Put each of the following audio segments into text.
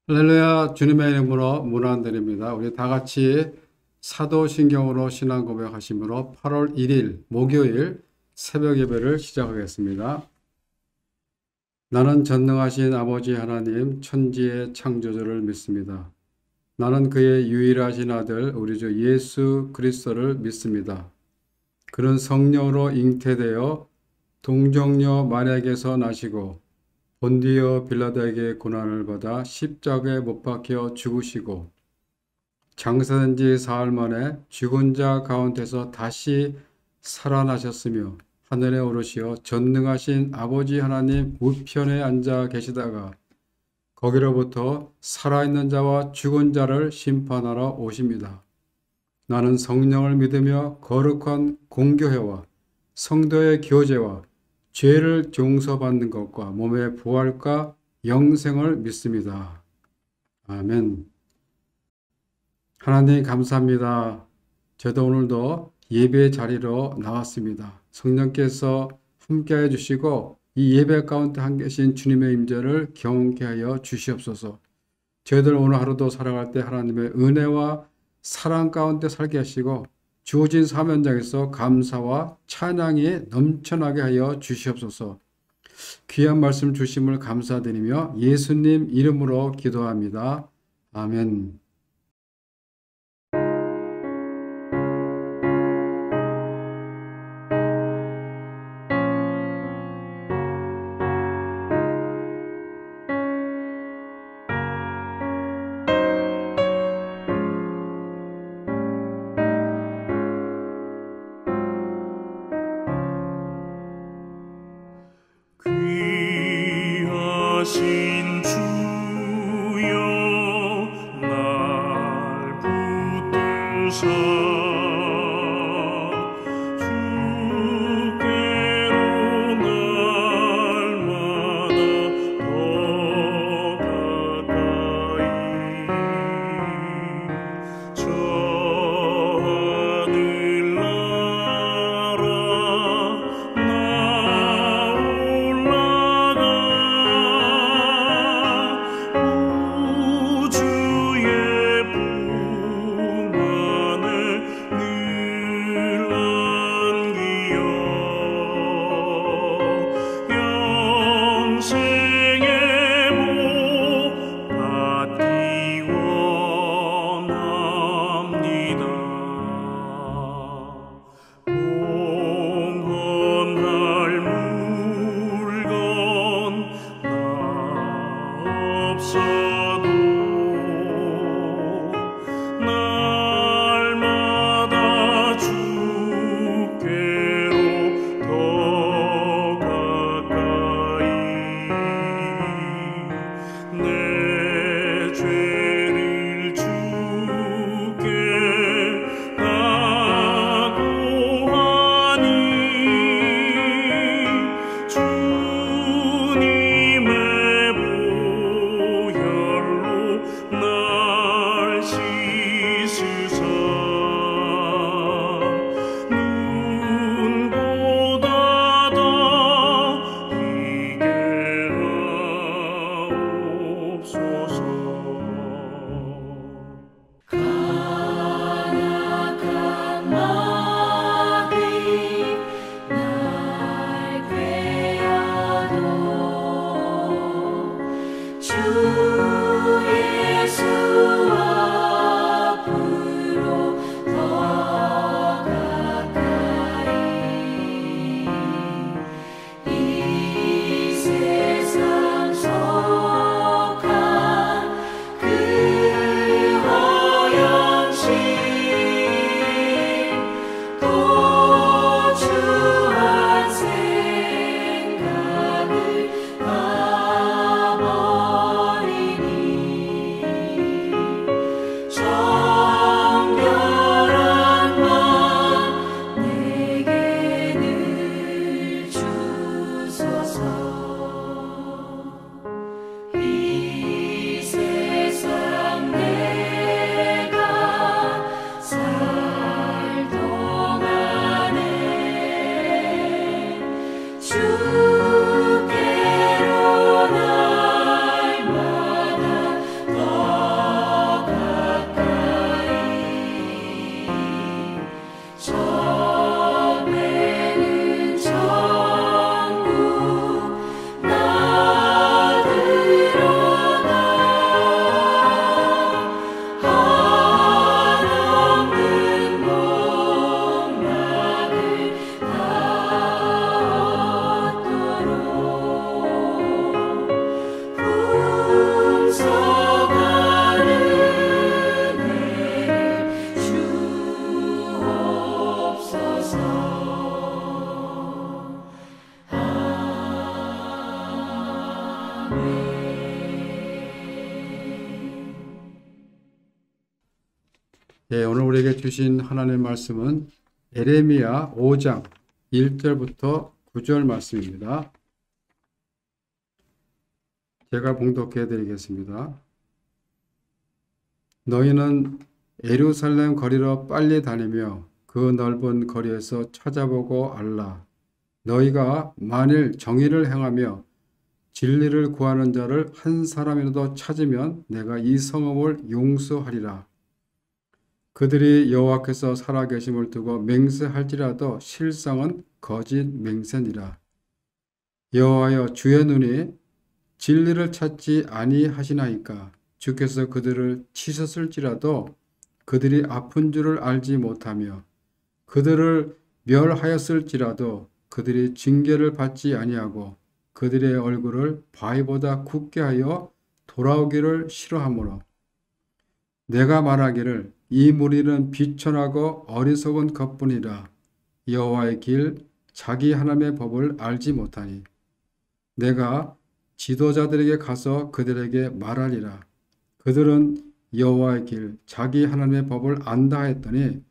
할렐루야, 주님의 이름으로 문안드립니다. 우리 다 같이 사도신경으로 신앙 고백하심으로 8월 1일 목요일 새벽 예배를 시작하겠습니다. 나는 전능하신 아버지 하나님 천지의 창조주를 믿습니다. 나는 그의 유일하신 아들 우리 주 예수 그리스도를 믿습니다. 그는 성령으로 잉태되어 동정녀 마리아에게서 나시고 본디오 빌라도에게 고난을 받아 십자가에 못 박혀 죽으시고 장사된 지 사흘 만에 죽은 자 가운데서 다시 살아나셨으며 하늘에 오르시어 전능하신 아버지 하나님 우편에 앉아 계시다가 거기로부터 살아있는 자와 죽은 자를 심판하러 오십니다. 나는 성령을 믿으며 거룩한 공교회와 성도의 교제와 죄를 용서받는 것과 몸의 부활과 영생을 믿습니다. 아멘. 하나님 감사합니다. 저도 오늘도 예배 자리로 나왔습니다. 성령께서 함께해 주시고 이 예배 가운데 한 계신 주님의 임재를 경험케 하여 주시옵소서. 저희들 오늘 하루도 살아갈 때 하나님의 은혜와 사랑 가운데 살게 하시고 주어진 사명 현장에서 감사와 찬양이 넘쳐나게 하여 주시옵소서. 귀한 말씀 주심을 감사드리며 예수님 이름으로 기도합니다. 아멘. 귀하신 주여 날 붙드사 주께로 날마다 더 가까이 저 하늘나라 나 올라가 우주의 풍만을 늘 안기어 영생의 복 받기 원합니다. 봉헌할 물건 나 없어도 날마다 주께로 더 가까이 내 죄를 주께 각오하니 주님의 보혈로 예, 오늘 우리에게 주신 하나님의 말씀은 에레미야 5장 1절부터 9절 말씀입니다. 제가 봉독해 드리겠습니다. 너희는 예루살렘 거리로 빨리 다니며 그 넓은 거리에서 찾아보고 알라. 너희가 만일 정의를 행하며 진리를 구하는 자를 한 사람이라도 찾으면 내가 이 성읍을 용서하리라. 그들이 여호와께서 살아계심을 두고 맹세할지라도 실상은 거짓 맹세니라. 여호와여, 주의 눈이 진리를 찾지 아니하시나이까. 주께서 그들을 치셨을지라도 그들이 아픈 줄을 알지 못하며 그들을 멸하였을지라도 그들이 징계를 받지 아니하고 그들의 얼굴을 바위보다 굳게 하여 돌아오기를 싫어하므로 내가 말하기를 이 무리는 비천하고 어리석은 것뿐이라. 여호와의 길 자기 하나님의 법을 알지 못하니 내가 지도자들에게 가서 그들에게 말하리라. 그들은 여호와의 길 자기 하나님의 법을 안다 했더니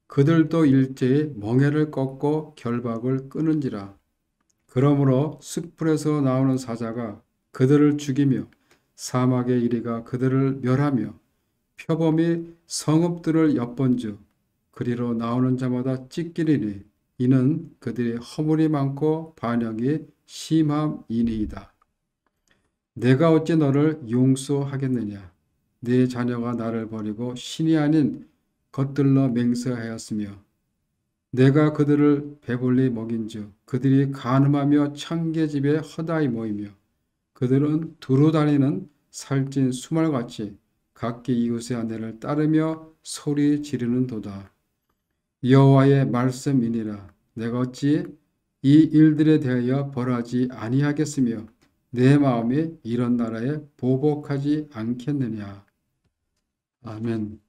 그들도 일제히 멍에를 꺾고 결박을 끊은지라. 그러므로 숯불에서 나오는 사자가 그들을 죽이며 사막의 이리가 그들을 멸하며 표범이 성읍들을 엿본즉 그리로 나오는 자마다 찢기리니 이는 그들의 허물이 많고 반역이 심함이니이다. 내가 어찌 너를 용서하겠느냐? 네 자녀가 나를 버리고 신이 아닌 것들로 맹세하였으며 내가 그들을 배불리 먹인즉 그들이 간음하며 창계집에 허다히 모이며 그들은 두루 다니는 살찐 수말같이 각기 이웃의 아내를 따르며 소리 지르는도다. 여호와의 말씀이니라. 내가 어찌 이 일들에 대하여 벌하지 아니하겠으며 내 마음이 이런 나라에 보복하지 않겠느냐. 아멘.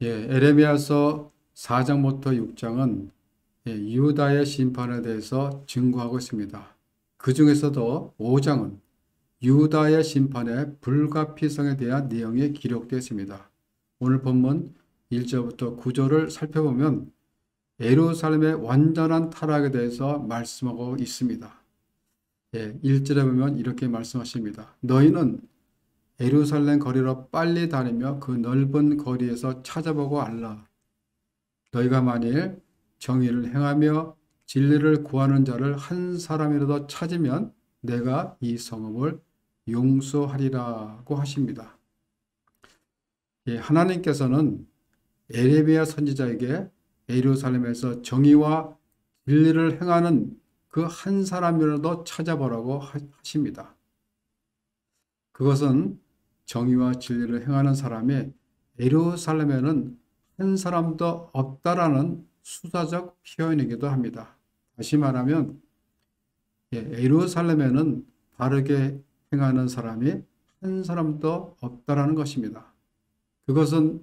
예, 에레미야서 4장부터 6장은 유다의 심판에 대해서 증거하고 있습니다. 그 중에서도 5장은 유다의 심판의 불가피성에 대한 내용이 기록되어 있습니다. 오늘 본문 1절부터 9절을 살펴보면 예루살렘의 완전한 타락에 대해서 말씀하고 있습니다. 1절에 보면 이렇게 말씀하십니다. 너희는 예루살렘 거리로 빨리 다니며 그 넓은 거리에서 찾아보고 알라. 너희가 만일 정의를 행하며 진리를 구하는 자를 한 사람이라도 찾으면 내가 이 성읍을 용서하리라고 하십니다. 하나님께서는 에레미야 선지자에게 예루살렘에서 정의와 진리를 행하는 그 한 사람이라도 찾아보라고 하십니다. 그것은 정의와 진리를 행하는 사람이 예루살렘에는 한 사람도 없다라는 수사적 표현이기도 합니다. 다시 말하면 예루살렘에는 바르게 행하는 사람이 한 사람도 없다라는 것입니다. 그것은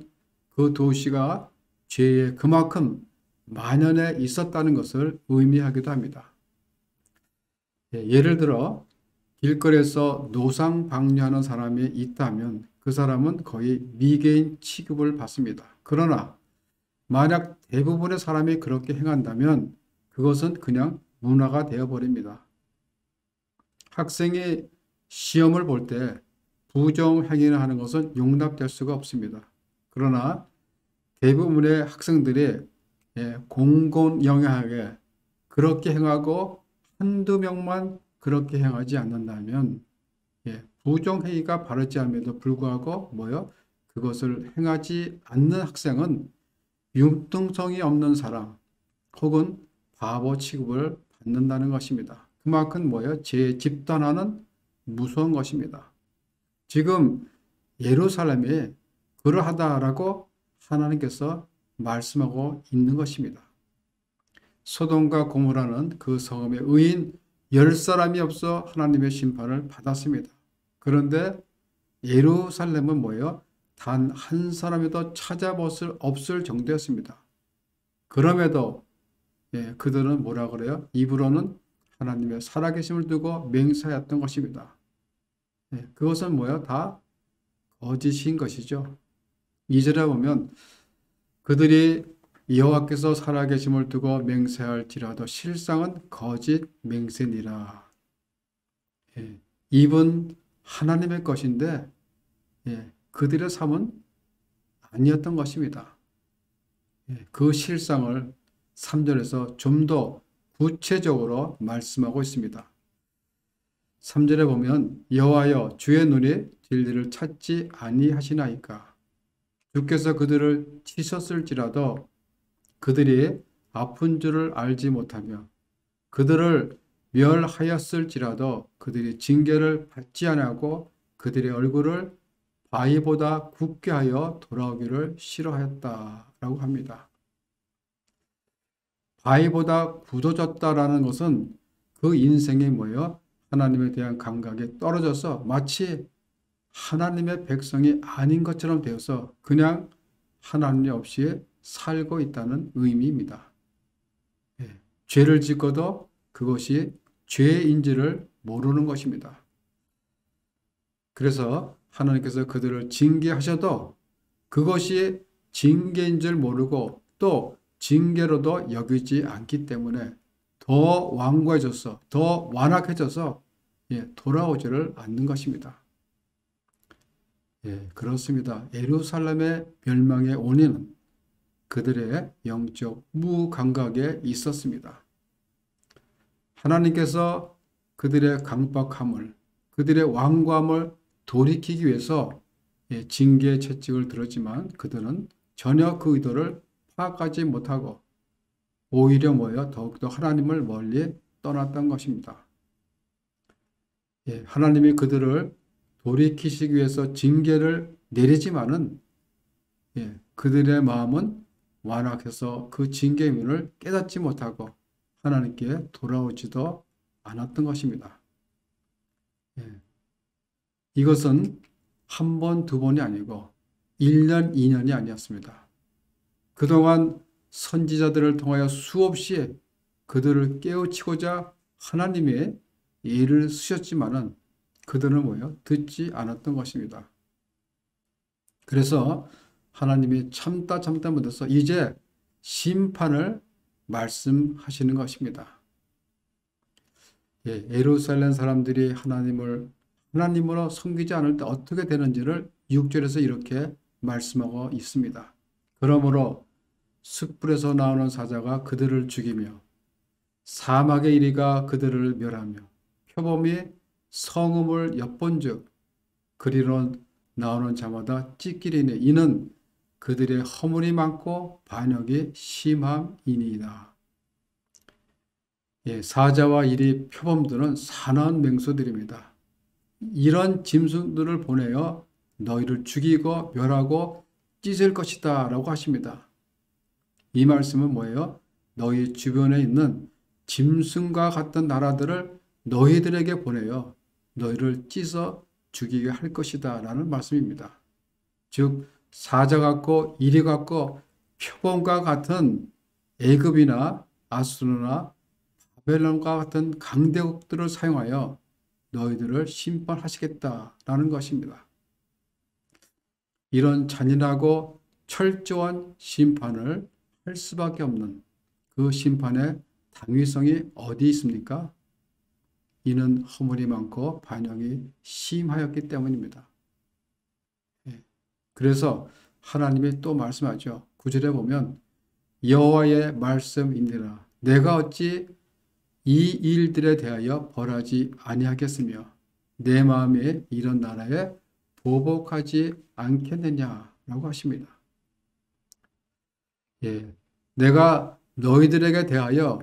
그 도시가 죄에 그만큼 만연해 있었다는 것을 의미하기도 합니다. 예를 들어 길거리에서 노상방뇨하는 사람이 있다면 그 사람은 거의 미개인 취급을 받습니다. 그러나 만약 대부분의 사람이 그렇게 행한다면 그것은 그냥 문화가 되어버립니다. 학생이 시험을 볼 때 부정행위를 하는 것은 용납될 수가 없습니다. 그러나 대부분의 학생들이 공공연하게 그렇게 행하고 한두 명만 그렇게 행하지 않는다면 부정행위가 바르지 않음에도 불구하고 그것을 행하지 않는 학생은 융통성이 없는 사람 혹은 바보 취급을 받는다는 것입니다. 그만큼 죄의 집단화는 무서운 것입니다. 지금 예루살렘이 그러하다라고 하나님께서 말씀하고 있는 것입니다. 소돔과 고모라는 그 성읍의 의인 10사람이 없어 하나님의 심판을 받았습니다. 그런데 예루살렘은 단 한 사람에도 찾아볼 수 없을 정도였습니다. 그럼에도 그들은 뭐라 그래요? 입으로는 하나님의 살아계심을 두고 맹세하였던 것입니다. 그것은 다 거짓인 것이죠. 2절에 보면 그들이 여호와께서 살아계심을 두고 맹세할지라도 실상은 거짓 맹세니라. 예, 입은 하나님의 것인데 그들의 삶은 아니었던 것입니다. 그 실상을 3절에서 좀 더 구체적으로 말씀하고 있습니다. 3절에 보면 여호와여 주의 눈이 진리를 찾지 아니하시나이까 주께서 그들을 치셨을지라도 그들이 아픈 줄을 알지 못하며 그들을 멸하였을지라도 그들이 징계를 받지 아니하고 그들의 얼굴을 바위보다 굳게 하여 돌아오기를 싫어하였다라고 합니다. 바위보다 굳어졌다라는 것은 그 인생이 뭐예요? 하나님에 대한 감각이 떨어져서 마치 하나님의 백성이 아닌 것처럼 되어서 그냥 하나님 없이 살고 있다는 의미입니다. 죄를 짓고도 그것이 죄인지를 모르는 것입니다. 그래서 하나님께서 그들을 징계하셔도 그것이 징계인 줄 모르고 또 징계로도 여기지 않기 때문에 더 완고해져서 더 완악해져서 돌아오지를 않는 것입니다. 그렇습니다. 예루살렘의 멸망의 원인은 그들의 영적 무감각에 있었습니다. 하나님께서 그들의 강박함을, 그들의 완고함을 돌이키기 위해서 징계의 채찍을 들었지만 그들은 전혀 그 의도를 파악하지 못하고 오히려 더욱더 하나님을 멀리 떠났던 것입니다. 하나님이 그들을 돌이키시기 위해서 징계를 내리지만은 그들의 마음은 완악해서 그 징계의 의미를 깨닫지 못하고 하나님께 돌아오지도 않았던 것입니다. 이것은 한 번, 두 번이 아니고 1년, 2년이 아니었습니다. 그동안 선지자들을 통하여 수없이 그들을 깨우치고자 하나님의 예를 쓰셨지만은 그들은 듣지 않았던 것입니다. 그래서 하나님이 참다 못해서 이제 심판을 말씀하시는 것입니다. 예루살렘 사람들이 하나님으로 섬기지 않을 때 어떻게 되는지를 6절에서 이렇게 말씀하고 있습니다. 그러므로 숯불에서 나오는 사자가 그들을 죽이며 사막의 이리가 그들을 멸하며 표범이 성읍을 엿본즉 그리로 나오는 자마다 찢기리니 이는 그들의 허물이 많고 반역이 심함이니이다. 사자와 이리 표범들은 사나운 맹수들입니다. 이런 짐승들을 보내어 너희를 죽이고 멸하고 찢을 것이다 라고 하십니다. 이 말씀은 뭐예요? 너희 주변에 있는 짐승과 같은 나라들을 너희들에게 보내어 너희를 찢어 죽이게 할 것이다 라는 말씀입니다. 즉 사자 같고 이리 같고 표범과 같은 애굽이나 아수르나 바벨론과 같은 강대국들을 사용하여 너희들을 심판하시겠다라는 것입니다. 이런 잔인하고 철저한 심판을 할 수밖에 없는 그 심판의 당위성이 어디 있습니까? 이는 허물이 많고 반역이 심하였기 때문입니다. 그래서 하나님이 또 말씀하죠. 9절에 보면 여호와의 말씀이니라 내가 어찌 이 일들에 대하여 벌하지 아니하겠으며 내 마음에 이런 나라에 보복하지 않겠느냐라고 하십니다. 내가 너희들에게 대하여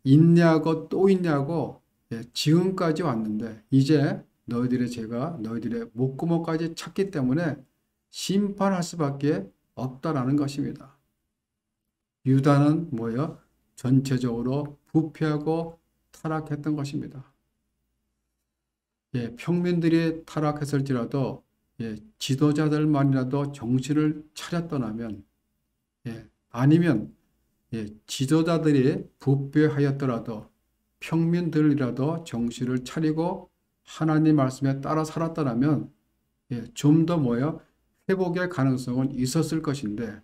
인내하고 또 인내하고 지금까지 왔는데 이제 너희들의 죄가 너희들의 목구멍까지 찼기 때문에 심판할 수밖에 없다라는 것입니다. 유다는 전체적으로 부패하고 타락했던 것입니다. 평민들이 타락했을지라도 지도자들만이라도 정신을 차렸더라면 아니면 지도자들이 부패하였더라도 평민들이라도 정신을 차리고 하나님 말씀에 따라 살았더라면 좀 더 뭐예요? 회복의 가능성은 있었을 것인데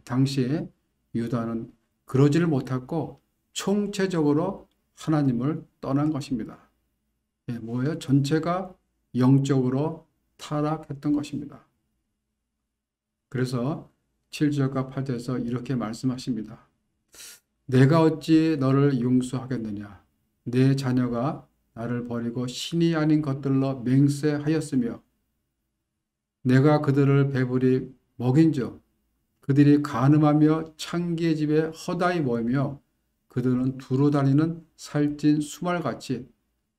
당시에 유다는 그러지를 못했고 총체적으로 하나님을 떠난 것입니다. 뭐예요? 전체가 영적으로 타락했던 것입니다. 그래서 7절과 8절에서 이렇게 말씀하십니다. 내가 어찌 너를 용서하겠느냐? 내 자녀가 나를 버리고 신이 아닌 것들로 맹세하였으며 내가 그들을 배불리 먹인즉 그들이 간음하며 창기의 집에 허다히 모이며 그들은 두루 다니는 살찐 수말같이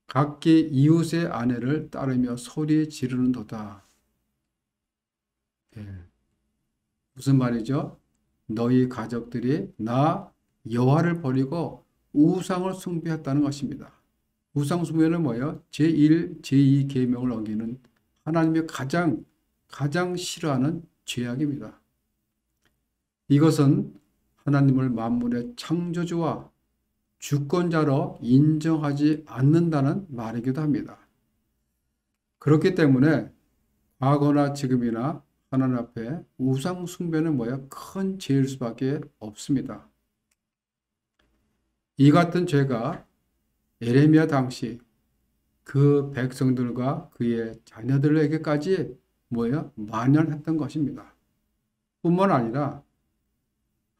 각기 이웃의 아내를 따르며 소리 지르는도다. 무슨 말이죠? 너희 가족들이 나 여호와를 버리고 우상을 숭배했다는 것입니다. 우상 숭배는 뭐예요? 제1, 제2 계명을 어기는 하나님이 가장 싫어하는 죄악입니다. 이것은 하나님을 만물의 창조주와 주권자로 인정하지 않는다는 말이기도 합니다. 그렇기 때문에 과거나 지금이나 하나님 앞에 우상 숭배는 뭐예요? 큰 죄일 수밖에 없습니다. 이 같은 죄가 에레미야 당시 그 백성들과 그의 자녀들에게까지 뭐예요? 만연했던 것입니다. 뿐만 아니라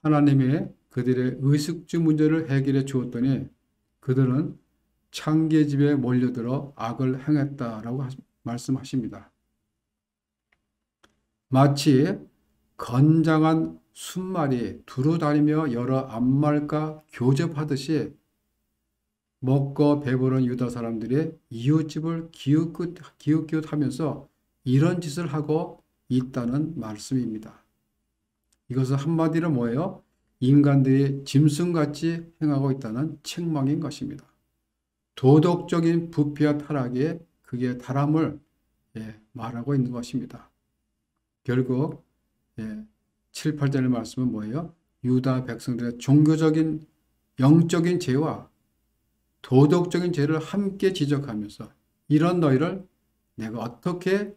하나님이 그들의 의식주 문제를 해결해 주었더니 그들은 창기의 집에 몰려들어 악을 행했다라고 말씀하십니다. 마치 건장한 순말이 두루 다니며 여러 암말과 교접하듯이 먹고 배부른 유다 사람들이 이웃집을 기웃기웃하면서 이런 짓을 하고 있다는 말씀입니다. 이것은 한마디로 뭐예요? 인간들이 짐승같이 행하고 있다는 책망인 것입니다. 도덕적인 부패와 타락에 그게 달함을 말하고 있는 것입니다. 결국 7, 8절의 말씀은 뭐예요? 유다 백성들의 종교적인 영적인 죄와 도덕적인 죄를 함께 지적하면서 이런 너희를 내가 어떻게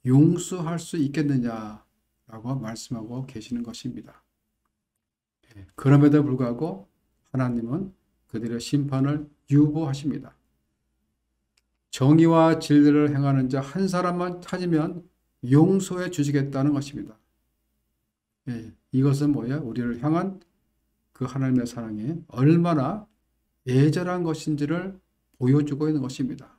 용서할 수 있겠느냐라고 말씀하고 계시는 것입니다. 그럼에도 불구하고 하나님은 그들의 심판을 유보하십니다. 정의와 진리를 행하는 자 한 사람만 찾으면 용서해 주시겠다는 것입니다. 이것은 뭐예요? 우리를 향한 그 하나님의 사랑이 얼마나 애절한 것인지를 보여주고 있는 것입니다.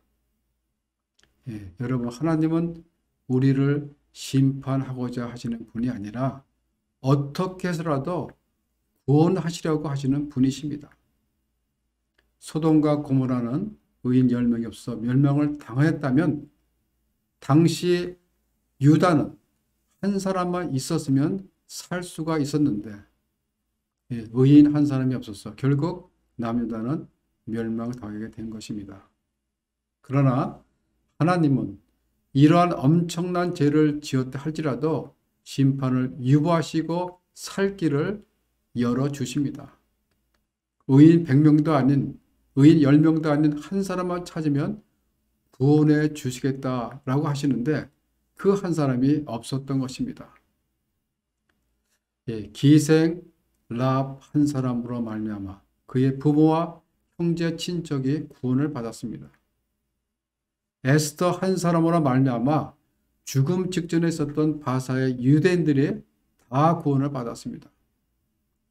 여러분, 하나님은 우리를 심판하고자 하시는 분이 아니라 어떻게 해서라도 구원하시려고 하시는 분이십니다. 소돔과 고모라는 의인 10명이 없어 멸망을 당하였다면 당시 유다는 한 사람만 있었으면 살 수가 있었는데 의인 한 사람이 없어서 결국 남유다는 멸망당하게 된 것입니다. 그러나 하나님은 이러한 엄청난 죄를 지었다 할지라도 심판을 유보하시고 살 길을 열어주십니다. 의인 100명도 아닌 의인 10명도 아닌 한 사람만 찾으면 구원해 주시겠다라고 하시는데 그 한 사람이 없었던 것입니다. 기생 라합 한 사람으로 말미암아 그의 부모와 형제 친척이 구원을 받았습니다. 에스더 한 사람으로 말미암아 죽음 직전에 있었던 바사의 유대인들이 다 구원을 받았습니다.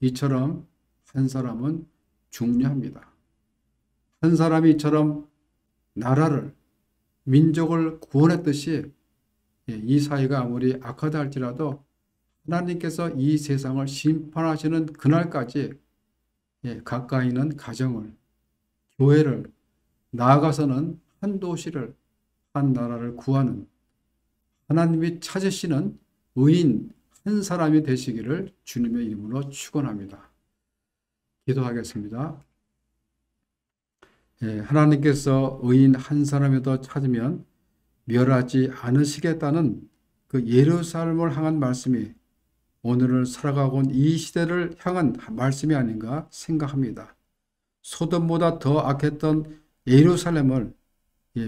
이처럼 한 사람은 중요합니다. 한 사람이 이처럼 나라를 민족을 구원했듯이 이 사회가 아무리 악하다 할지라도 하나님께서 이 세상을 심판하시는 그날까지 가까이 있는 가정을, 교회를, 나아가서는 한 도시를, 한 나라를 구하는 하나님이 찾으시는 의인 한 사람이 되시기를 주님의 이름으로 축원합니다. 기도하겠습니다. 하나님께서 의인 한 사람이라도 찾으면 멸하지 않으시겠다는 그 예루살렘을 향한 말씀이 오늘을 살아가고 온 이 시대를 향한 말씀이 아닌가 생각합니다. 소돔보다 더 악했던 예루살렘을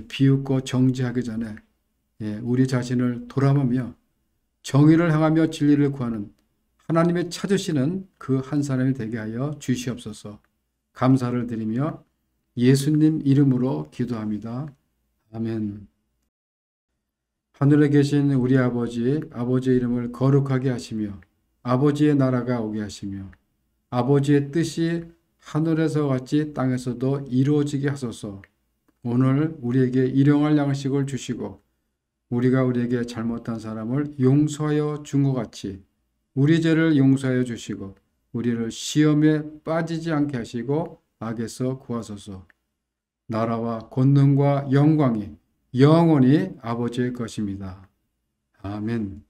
비웃고 정죄하기 전에 우리 자신을 돌아보며 정의를 행하며 진리를 구하는 하나님의 찾으시는 그 한 사람이 되게 하여 주시옵소서. 감사를 드리며 예수님 이름으로 기도합니다. 아멘. 하늘에 계신 우리 아버지의 이름을 거룩하게 하시며 아버지의 나라가 오게 하시며 아버지의 뜻이 하늘에서 같이 땅에서도 이루어지게 하소서. 오늘 우리에게 일용할 양식을 주시고 우리가 우리에게 잘못한 사람을 용서하여 준 것 같이 우리 죄를 용서하여 주시고 우리를 시험에 빠지지 않게 하시고 악에서 구하소서. 나라와 권능과 영광이 영원히 아버지의 것입니다. 아멘.